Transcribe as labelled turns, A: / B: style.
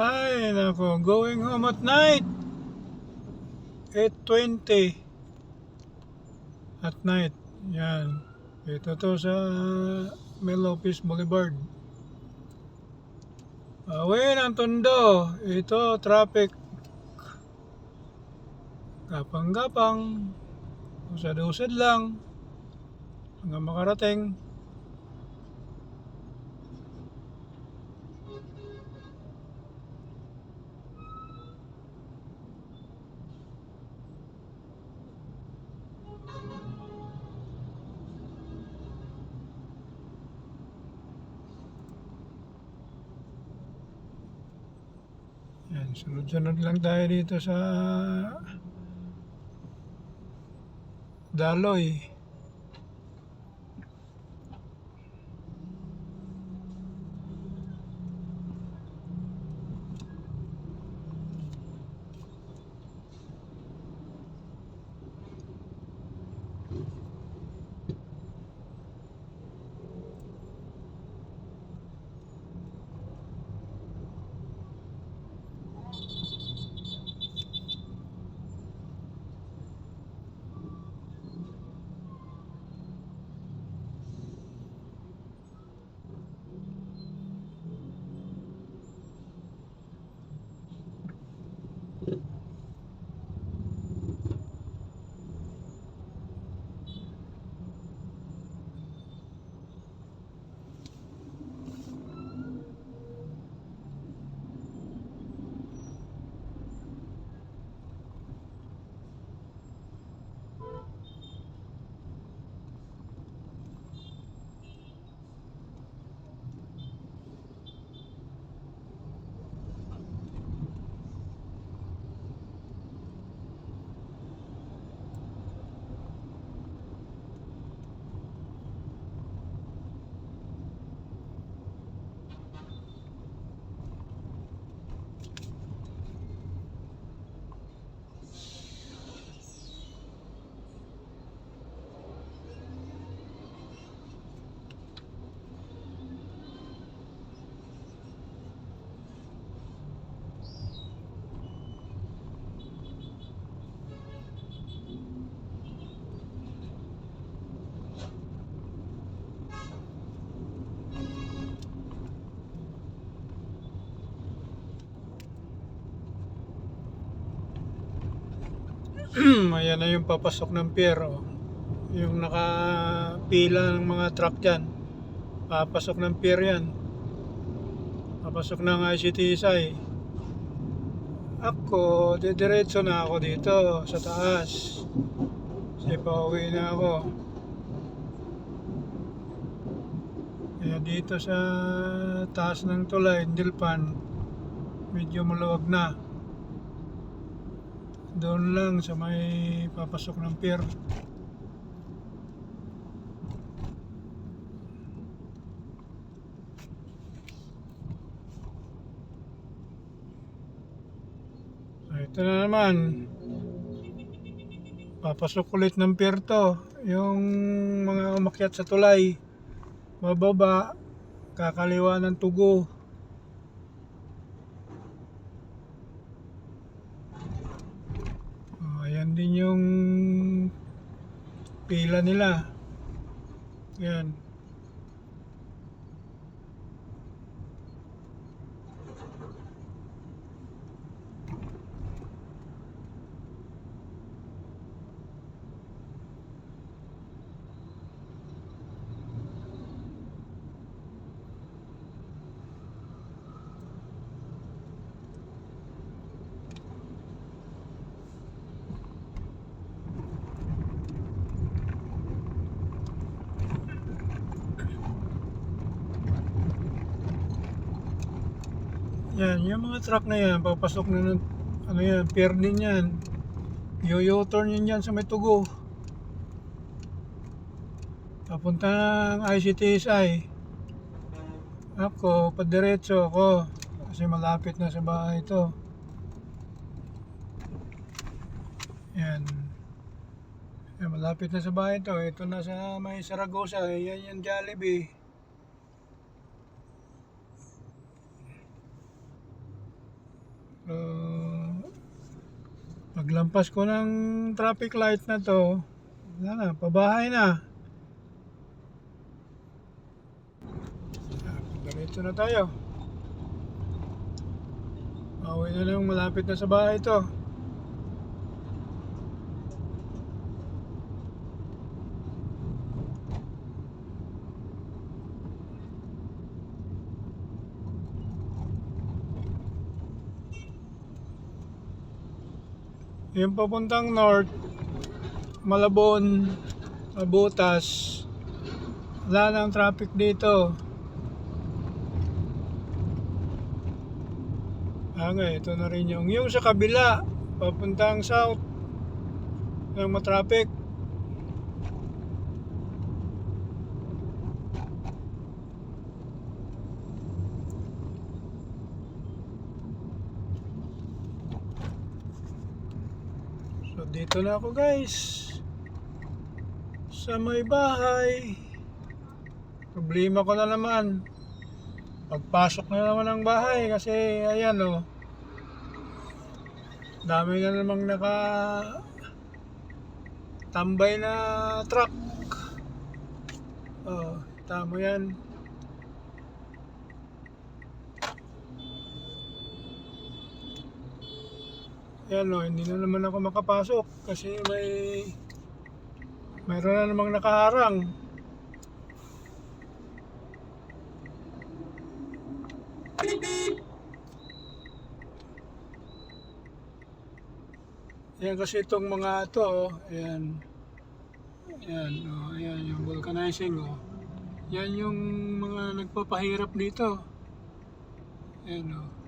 A: Ay, nako. Going home at night. 8:20 at night. Yan. Ito to sa Melopis Boulevard. Away ng Tondo. Ito, traffic. Gapang-gapang. Usad-usad lang. Hanggang makarating. Yan, sunod-sunod lang tayo dito sa Daloy. Ayan na yung papasok ng pier. Oh. Yung nakapila ng mga truck dyan. Papasok ng pier yan. Papasok ng ICTSI. Ako, didiretso na ako dito sa taas. Kasi pauwi na ako. Kaya dito sa taas ng tulay, Dilpan, medyo maluwag na. Doon lang sa may papasok ng pier. Ito na naman. Papasok ulit ng pier to. Yung mga umakyat sa tulay. Bababa. Kakaliwa ng Tugo. Ayan din yung pila nila. Yan. Yan, yung mga truck na yan, papasok na ng, ano yan, pier din yan. U-turn yun yan sa may Tugo. Papunta ng ICTSI. Ako, padiretso ako. Kasi malapit na sa bahay ito. Yan. Yan, malapit na sa bahay ito. Ito na sa may Saragosa. Yan yung Jollibee. Paglampas ko ng traffic light na to, wala na, pabahay na. Diretso na tayo. Pauwi na lang, malapit na sa bahay to. Yung papuntang north, Malabon, Mabutas, wala nang traffic dito. Ito na rin yung sa kabila, papuntang south, yung matraffic. So dito na ako guys, sa may bahay. Problema ko na naman, pagpasok na naman ng bahay kasi ayan o, dami na namang tambay na truck. Tama yan. Yan o, hindi na naman ako makapasok kasi mayroon na namang nakaharang. Yan kasi itong mga to, ayan. Ayan yung vulcanizing Yan yung mga nagpapahirap dito. Ayan